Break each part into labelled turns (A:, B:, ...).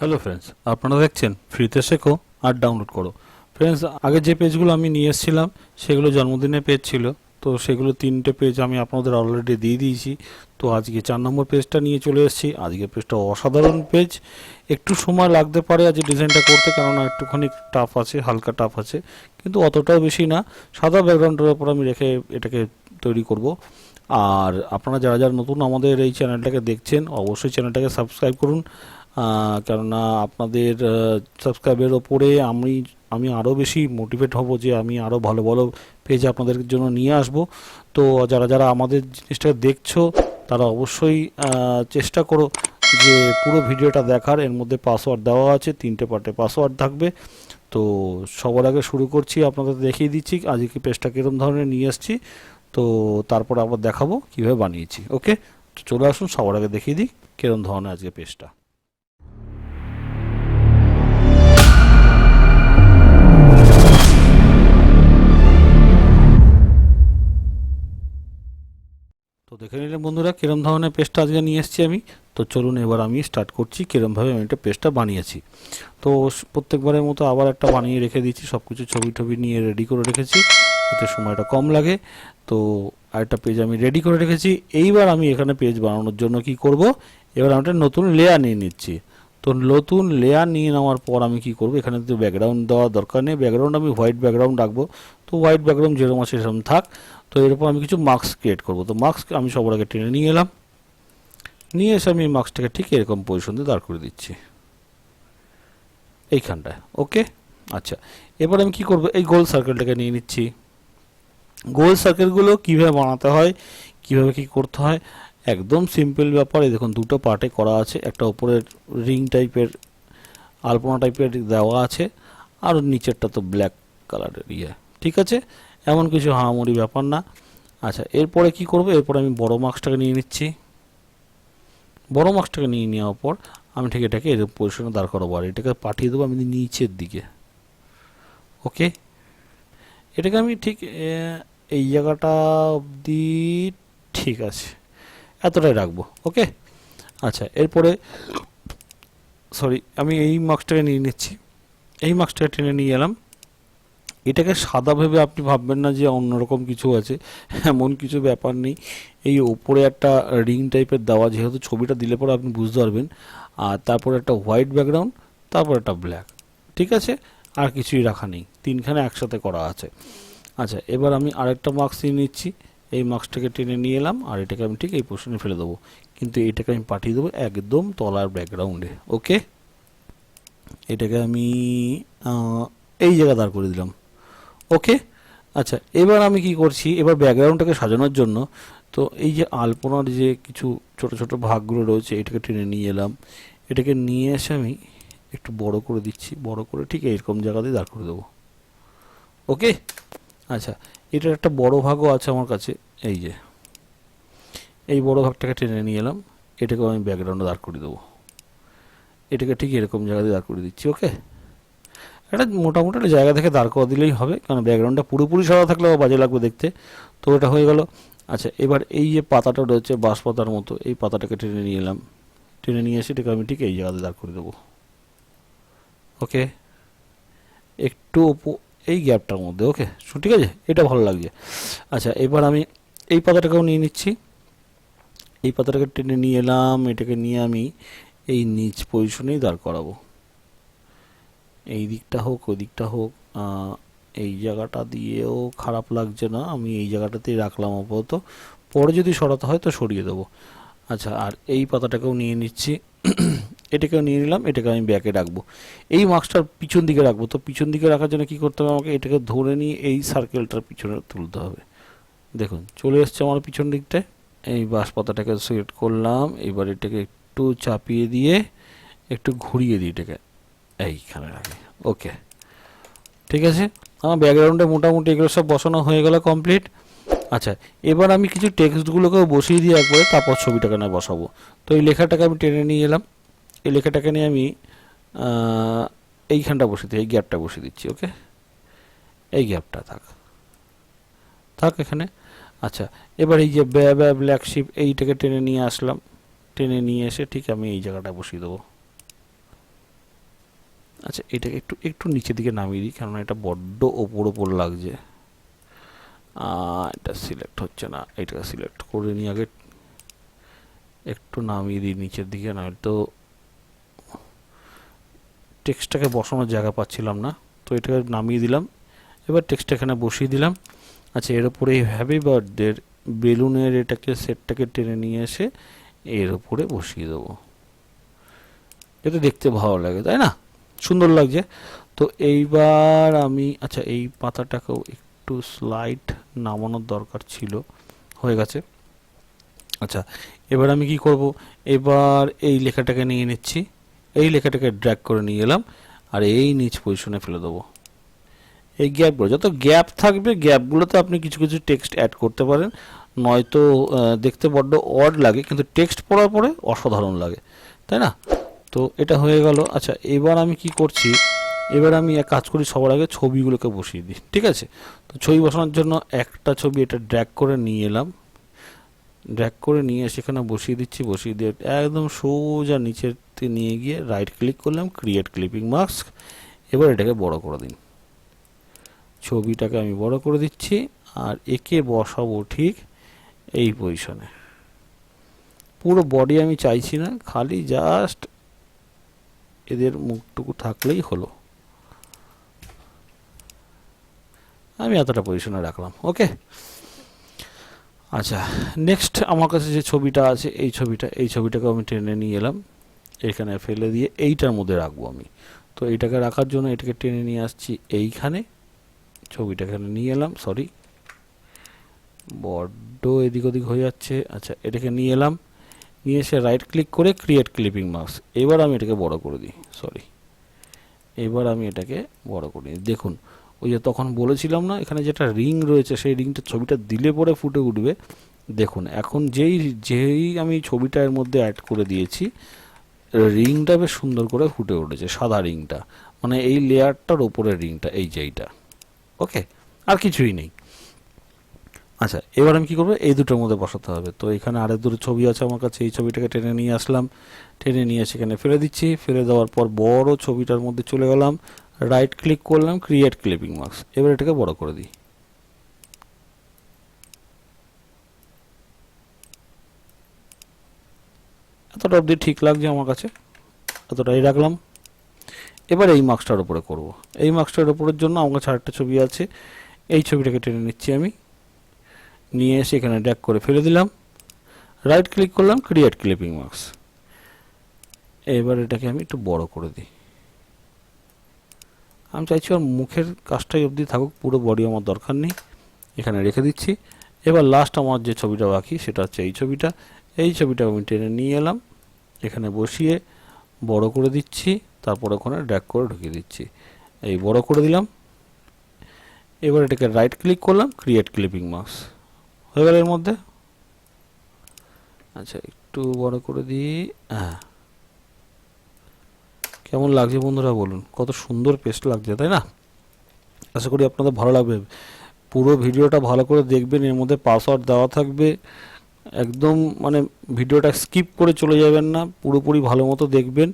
A: Hello friends, আপনারা দেখছেন ফ্রিতে শেখো আর ডাউনলোড করো। ফ্রেন্ডস, আগে যে পেজগুলো আমি নিয়ে এসেছিলাম সেগুলো জন্মদিনের পেজ ছিল। তো সেগুলো 3টে পেজ আমি আপনাদের অলরেডি দিয়ে দিয়েছি। তো আজকে 4 নম্বর পেজটা নিয়ে চলে এসেছি। আজকের পেজটা অসাধারণ পেজ, একটু সময় লাগতে পারে আজ ডিজাইনটা করতে, কেননা একটুখানি টাফ আছে, হালকা টাফ আছে, কিন্তু অতটাও বেশি না। সাদা ব্যাকগ্রাউন্ডের উপর আমি রেখে এটাকে তৈরি করব। আর আপনারা যারা যারা নতুন আমাদের এই চ্যানেলটাকে দেখছেন, অবশ্যই চ্যানেলটাকে সাবস্ক্রাইব করুন, কেননা আপনাদের সাবস্ক্রাইবের ওপরে আমি আরও বেশি মোটিভেট হব যে আমি আরও ভালো ভালো পেজ আপনাদের জন্য নিয়ে আসব। তো যারা যারা আমাদের জিনিসটা দেখছো তারা অবশ্যই চেষ্টা করো যে পুরো ভিডিওটা দেখার। এর মধ্যে পাসওয়ার্ড দেওয়া আছে, 3টে পার্টে পাসওয়ার্ড থাকবে। তো সবার আগে শুরু করছি, আপনাদের দেখিয়ে দিচ্ছি আজকে পেজটা কীরকম ধরনের নিয়ে আসছি। তো তারপর আবার দেখাবো কীভাবে বানিয়েছি। ওকে, তো চলে আসুন, সবার আগে দেখিয়ে দিই কীরকম ধরনের আজকে পেজটা। তো দেখে নিলেন বন্ধুরা কিরম ধরনের পেজটা আজকে নিয়ে এসেছি আমি। তো চলুন এবার আমি স্টার্ট করছি কীরমভাবে আমি একটা পেজটা বানিয়েছি। তো প্রত্যেকবারের মতো আবার একটা বানিয়ে রেখে দিচ্ছি, সব কিছু ছবি টবি নিয়ে রেডি করে রেখেছি, এতে সময়টা কম লাগে। তো আরেকটা পেজ আমি রেডি করে রেখেছি। এইবার আমি এখানে পেজ বানানোর জন্য কি করব, এবার আমি একটা নতুন লেয়ার নিয়ে নিচ্ছি। তো নতুন লেয়ার নিয়ে নেওয়ার পর আমি কি করব, এখানে তো ব্যাকগ্রাউন্ড দেওয়ার দরকার নেই, ব্যাকগ্রাউন্ড আমি হোয়াইট ব্যাকগ্রাউন্ড রাখবো। তো হোয়াইট ব্যাকগ্রাউন্ড যেরকম আছে সেরকম থাক। তো এরপর আমি কিছু মার্কস ক্রিয়েট করব। তো মার্কস আমি সবার আগে টেনে নিয়ে এলাম, নিয়ে এসে আমি মার্কসটাকে ঠিক এরকম পজিশন দিয়ে দাঁড় করে দিচ্ছি এইখানটায়। ওকে, আচ্ছা, এবার আমি কি করব, এই গোল সার্কেলটাকে নিয়ে নিচ্ছি। গোল সার্কেলগুলো কীভাবে বানাতে হয়, কীভাবে কি করতে হয়, একদম সিম্পল ব্যাপার। এই দেখুন দুটো পার্টে করা আছে, একটা উপরের রিং টাইপের আলপনা টাইপের দেওয়া আছে, আর নিচেরটা তো ব্ল্যাক কালারের ঠিক আছে, এমন কিছু হামামুড়ি ব্যাপার না। আচ্ছা, এরপরে কি করব, এরপরে আমি বড় মার্কসটাকে নিয়ে নিচ্ছি। বড় মার্কসটাকে নিয়ে নেওয়ার পর আমি ঠিক এটাকে এর পজিশনে দাঁড় করাবো, আর এটাকে পাঠিয়ে দেবো আমি নিচের দিকে। ওকে, এটাকে আমি ঠিক এই জায়গাটা অবধি ঠিক আছে, এতটাই রাখবো। ওকে, আচ্ছা, এরপরে আমি এই মার্কসটাকে নিয়ে নিচ্ছি, এই মার্কসটাকে টেনে নিয়ে এলাম। এটাকে সাদা ভেবে আপনি ভাববেন না যে অন্যরকম কিছু আছে, এমন কিছু ব্যাপার নেই। এই ওপরে একটা রিং টাইপের দেওয়া, যেহেতু ছবিটা দিলে পরে আপনি বুঝতে পারবেন। আর তারপরে একটা হোয়াইট ব্যাকগ্রাউন্ড, তারপর একটা ব্ল্যাক, ঠিক আছে, আর কিছুই রাখা নেই, তিনখানে একসাথে করা আছে। আচ্ছা, এবার আমি আরেকটা মার্কস নিয়ে নিচ্ছি, এই মার্কসটাকে টেনে নিয়ে এলাম, আর এটাকে আমি ঠিক এই পোর্শনে ফেলে দেবো, কিন্তু এটাকে আমি পাঠিয়ে দেবো একদম তলার ব্যাকগ্রাউন্ডে। ওকে, এটাকে আমি এই জায়গা দাঁড় করে দিলাম। ওকে, আচ্ছা, এবার আমি কি করছি, এবার ব্যাকগ্রাউন্ডটাকে সাজানোর জন্য তো এই যে আলপনার যে কিছু ছোট ছোট ভাগগুলো রয়েছে এটাকে টেনে নিয়ে এলাম, এটাকে নিয়ে এসে আমি একটু বড় করে দিচ্ছি, বড় করে ঠিক এরকম জায়গাতে দাঁড় করে দেবো। ওকে, আচ্ছা, এটার একটা বড় ভাগও আছে আমার কাছে, এই যে এই বড় ভাগটাকে টেনে নিয়ে এলাম, এটাকেও আমি ব্যাকগ্রাউন্ডে দাঁড় করে দেবো, এটাকে ঠিক এরকম জায়গাতে দাঁড় করে দিচ্ছি। ওকে, এটা মোটামুটি একটা জায়গা থেকে দাঁড় করা দিলেই হবে, কারণ ব্যাকগ্রাউন্ডটা পুরোপুরি সাদা থাকলে বাজে লাগবে দেখতে। তো এটা হয়ে গেল। আচ্ছা, এবার এই যে পাতাটা রয়েছে বাঁশ পাতার মতো, এই পাতাটাকে টেনে নিয়ে এলাম, টেনে নিয়ে এসে এটাকে আমি ঠিক এই জায়গাতে দাঁড় করে দেবো। ওকে, একটু এই গ্যাপটার মধ্যে। ওকে, ঠিক আছে, এটা ভালো লাগছে। আচ্ছা, এবার আমি এই পাতাটাকেও নিয়ে নিচ্ছি, এই পাতাটাকে টেনে নিয়ে এলাম, এটাকে নিয়ে আমি এই নিচ পজিশনেই দাঁড় করাবো। এই দিকটা হোক ওই দিকটা হোক, এই জায়গাটা দিয়েও খারাপ লাগছে না, আমি এই জায়গাটাতেই রাখলাম আপাতত, পরে যদি সরাতে হয় তো সরিয়ে দেবো। আচ্ছা, আর এই পাতাটাকেও নিয়ে নিচ্ছি, এটাকেও নিয়ে নিলাম, এটাকে আমি ব্যাকে রাখবো, এই মার্কসটার পিছন দিকে রাখবো। তো পিছন দিকে রাখার জন্য কী করতে হবে, আমাকে এটাকে ধরে নিয়ে এই সার্কেলটার পিছনে তুলতে হবে। দেখুন চলে এসছে আমার পিছন দিকটায়, এই বাঁশ পাতাটাকে সিলেক্ট করলাম, এবার এটাকে একটু চাপিয়ে দিয়ে একটু ঘুরিয়ে দিই, এটাকে এইখানে রাখি। ওকে, ঠিক আছে, আমার ব্যাকগ্রাউন্ডে মোটামুটি এগুলো সব বসানো হয়ে গেল, কমপ্লিট। আচ্ছা, এবার আমি কিছু টেক্সটগুলোকেও বসিয়ে দিয়ে একবারে তারপর ছবিটাকে না বসাবো। তো এই লেখাটাকে আমি টেনে নিয়ে এলাম, এই লেখাটাকে নিয়ে আমি এইখানটা বসে দিই, এই গ্যাপটা বসিয়ে দিচ্ছি। ওকে, এই গ্যাপটা থাক থাক এখানে। আচ্ছা, এবার এই যে ব্ল্যাক শিপ এইটাকে টেনে নিয়ে আসলাম, টেনে নিয়ে এসে ঠিক আমি এই জায়গাটা বসিয়ে দেবো। আচ্ছা এটাকে একটু একটু নিচের দিকে নামিয়ে দিই, কেননা এটা বড্ড ওপর ওপর লাগছে। এটা সিলেক্ট হচ্ছে না, এটাকে সিলেক্ট করে নিই আগে, একটু নামিয়ে দিই নিচের দিকে, না তো টেক্সটটাকে বসানোর জায়গা পাচ্ছিলাম না। তো এটাকে নামিয়ে দিলাম, এবার টেক্সটটা এখানে বসিয়ে দিলাম। আচ্ছা এর উপরে এই হ্যাপি বার্থডে বেলুনের এটাকে সেটটাকে টেনে নিয়ে এসে এর উপরে বসিয়ে দেবো, এটা দেখতে ভালো লাগে তাই না, সুন্দর লাগছে। তো এইবার আমি আচ্ছা এই পাতাটাকেও একটু স্লাইড নামানোর দরকার ছিল, হয়ে গেছে। আচ্ছা এবার আমি কি করব, এবার এই লেখাটাকে নিয়ে নিচ্ছি, এই লেখাটাকে ড্র্যাগ করে নিয়ে এলাম আর এই নিচ পজিশনে ফেলে দেবো। এই গ্যাপগুলো, যত গ্যাপ থাকবে গ্যাপগুলোতে আপনি কিছু কিছু টেক্সট অ্যাড করতে পারেন, নয়তো দেখতে বড্ড অড লাগে, কিন্তু টেক্সট পড়ার পরে অসাধারণ লাগে, তাই না। তো এটা হয়ে গেল। আচ্ছা এবার আমি কি করছি, এবার আমি এক কাজ করি, সবার আগে ছবিগুলোকে বসিয়ে দিই, ঠিক আছে। তো ছবি বসানোর জন্য একটা ছবি এটা ড্র্যাগ করে নিয়ে এলাম, ড্র্যাগ করে নিয়ে সেখানে বসিয়ে দিচ্ছি, বসিয়ে দিয়ে একদম সোজা নিচের নিয়ে গিয়ে রাইট ক্লিক করলাম, ক্রিয়েট ক্লিপিং মাস্ক। এবার এটাকে বড় করে দিন, ছবিটাকে আমি বড় করে দিচ্ছি আর একে বসাবো ঠিক এই পজিশনে। পুরো বডি আমি চাইছি না, খালি জাস্ট এদের মুখটুকু থাকলেই হলো। আমি এতটা পজিশনে রাখলাম, ওকে। আচ্ছা নেক্সট আমার কাছে যে ছবিটা আছে, এই ছবিটাকে আমি টেনে নিয়ে এলাম, এখানে ফেলে দিয়ে এইটার মধ্যে রাখবো আমি। তো এইটাকে রাখার জন্য এটাকে টেনে নিয়ে আসছি এইখানে, ছবিটা এখানে নিয়ে এলাম, সরি বড্ড এদিক ওদিক হয়ে যাচ্ছে। আচ্ছা এটাকে নিয়ে এলাম, নিয়ে এসে রাইট ক্লিক করে ক্রিয়েট ক্লিপিং মাস্ক। এবার আমি এটাকে বড় করে দিই, সরি এবার আমি এটাকে বড় করে দিই। দেখুন ওই যে তখন বলেছিলাম না, এখানে যেটা রিং রয়েছে সেই রিংটা ছবিটা দিলে পরে ফুটে উঠবে। দেখুন এখন যেই যেই আমি ছবিটা এর মধ্যে অ্যাড করে দিয়েছি, রিংটা বেশ সুন্দর করে ফুটে উঠেছে, সাদা রিংটা, মানে এই লেয়ারটার ওপরের রিংটা, এই যে এইটা, ওকে, আর কিছুই নেই। আচ্ছা এবার আমি কি করবো, এই দুটোর মধ্যে বসাতে হবে। তো এখানে আরেক দুটো ছবি আছে আমার কাছে, এই ছবিটাকে টেনে নিয়ে আসলাম, টেনে নিয়ে সেখানে ফেলে দিচ্ছি, ফেলে দেওয়ার পর বড় ছবিটার মধ্যে চলে গেলাম, রাইট ক্লিক করলাম, ক্রিয়েট ক্লিপিং মাস্ক। এবার এটাকে বড় করে দিই, এতটা অবধি ঠিক লাগছে আমার কাছে, এতটাই রাখলাম। এবার এই মাস্কটার উপরে করব, এই মাস্কটার উপরের জন্য আমার কাছে আরেকটা ছবি আছে, এই ছবিটাকে টেনে নিচ্ছি আমি, নিয়ে এসে এখানে ড্র্যাগ করে ফেলে দিলাম, রাইট ক্লিক করলাম, ক্রিয়েট ক্লিপিং মাস্ক। এবার এটাকে আমি একটু বড় করে দিই, আমি চাইছি ওর মুখের কাজটাই অবধি থাকুক, পুরো বডি আমার দরকার নেই, এখানে রেখে দিচ্ছি। এবার লাস্ট আমার যে ছবিটা বাকি সেটা হচ্ছে এই ছবিটা, এই ছবিটা আমি টেনে নিয়ে এলাম, এখানে বসিয়ে বড় করে দিচ্ছি, তারপর ওখানে ড্র্যাগ করে ঢুকিয়ে দিচ্ছি, এই বড় করে দিলাম। এবার এটাকে রাইট ক্লিক করলাম, ক্রিয়েট ক্লিপিং মাস্ক, হয়ে গেল এর মধ্যে। আচ্ছা একটু বড় করে দিই, হ্যাঁ কেমন লাগছে বন্ধুরা বলুন, কত সুন্দর পেস্ট লাগছে তাই না। আশা করি আপনাদের ভালো লাগবে, পুরো ভিডিওটা ভালো করে দেখবেন, এর মধ্যে পাসওয়ার্ড দেওয়া থাকবে, একদম মানে ভিডিওটা স্কিপ করে চলে যাবেন না, পুরোপুরি ভালো মতো দেখবেন।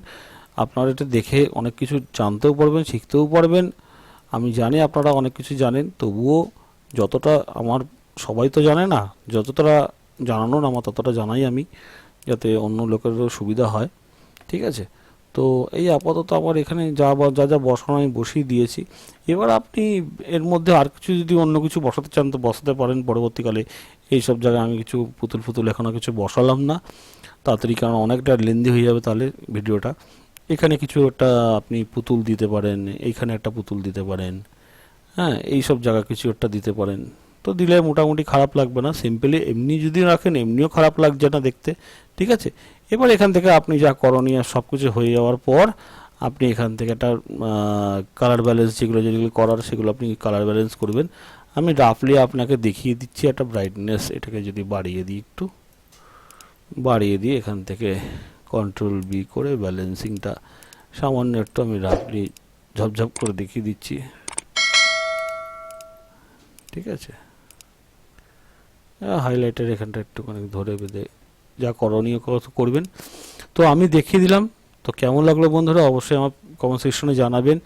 A: আপনারা এটা দেখে অনেক কিছু জানতেও পারবেন, শিখতেও পারবেন। আমি জানি আপনারা অনেক কিছু জানেন, তবুও যতটা আমার, সবাই তো জানে না, যতটা জানানোর আমার ততটা জানাই আমি, যাতে অন্য লোকেরও সুবিধা হয়, ঠিক আছে। তো এই আপাতত আমার এখানে যা যা বসানো আমি বসিয়ে দিয়েছি। এবার আপনি এর মধ্যে আর কিছু যদি অন্য কিছু বসাতে চান তো বসাতে পারেন পরবর্তীকালে। এই সব জায়গায় আমি কিছু পুতুল এখনও কিছু বসালাম না তাড়াতাড়ি, কারণ অনেকটা লেন্দি হয়ে যাবে তাহলে ভিডিওটা। এখানে কিছু একটা আপনি পুতুল দিতে পারেন, এইখানে একটা পুতুল দিতে পারেন, হ্যাঁ এই সব জায়গা কিছু একটা দিতে পারেন, তো দিলে মোটামুটি খারাপ লাগবে না। সিম্পলি এমনি যদি রাখেন এমনিও খারাপ লাগছে না দেখতে, ঠিক আছে। এবার এখান থেকে আপনি যা করণীয় সব কিছু হয়ে যাওয়ার পর আপনি এখান থেকে একটা কালার ব্যালেন্স যেগুলো যেগুলো করার সেগুলো আপনি কালার ব্যালেন্স করবেন। আমি রাফলি আপনাকে দেখিয়ে দিচ্ছি, একটা ব্রাইটনেস এটাকে যদি বাড়িয়ে দিই, একটু বাড়িয়ে দিয়ে এখান থেকে কন্ট্রোল বি করে ব্যালেন্সিংটা সামান্য একটু আমি রাফলি ঝপঝপ করে দেখিয়ে দিচ্ছি, ঠিক আছে। হাইলাইটার এখানটা একটুখানি ধরে বেঁধে যা করণীয় করবেন। তো আমি দেখিয়ে দিলাম, তো কেমন লাগলো বন্ধুরা অবশ্যই আমার কমেন্ট সেকশনে জানাবেন।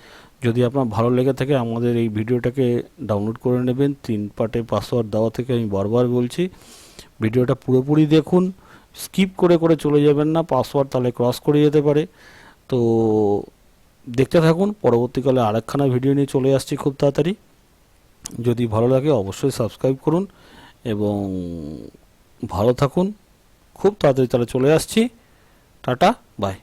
A: যদি আপনার ভালো লেগে থাকে আমাদের এই ভিডিওটাকে ডাউনলোড করে নেবেন। 3 পার্টে পাসওয়ার্ড দেওয়া থেকে আমি বারবার বলছি, ভিডিওটা পুরোপুরি দেখুন, স্কিপ করে করে চলে যাবেন না, পাসওয়ার্ড তাহলে ক্রস করে যেতে পারে। তো দেখতে থাকুন, পরবর্তীকালে আরেকখানা ভিডিও নিয়ে চলে আসছি খুব তাড়াতাড়ি। যদি ভালো লাগে অবশ্যই সাবস্ক্রাইব করুন এবং ভালো থাকুন। খুব তাড়াতাড়ি তাহলে চলে আসছি। Tata, by.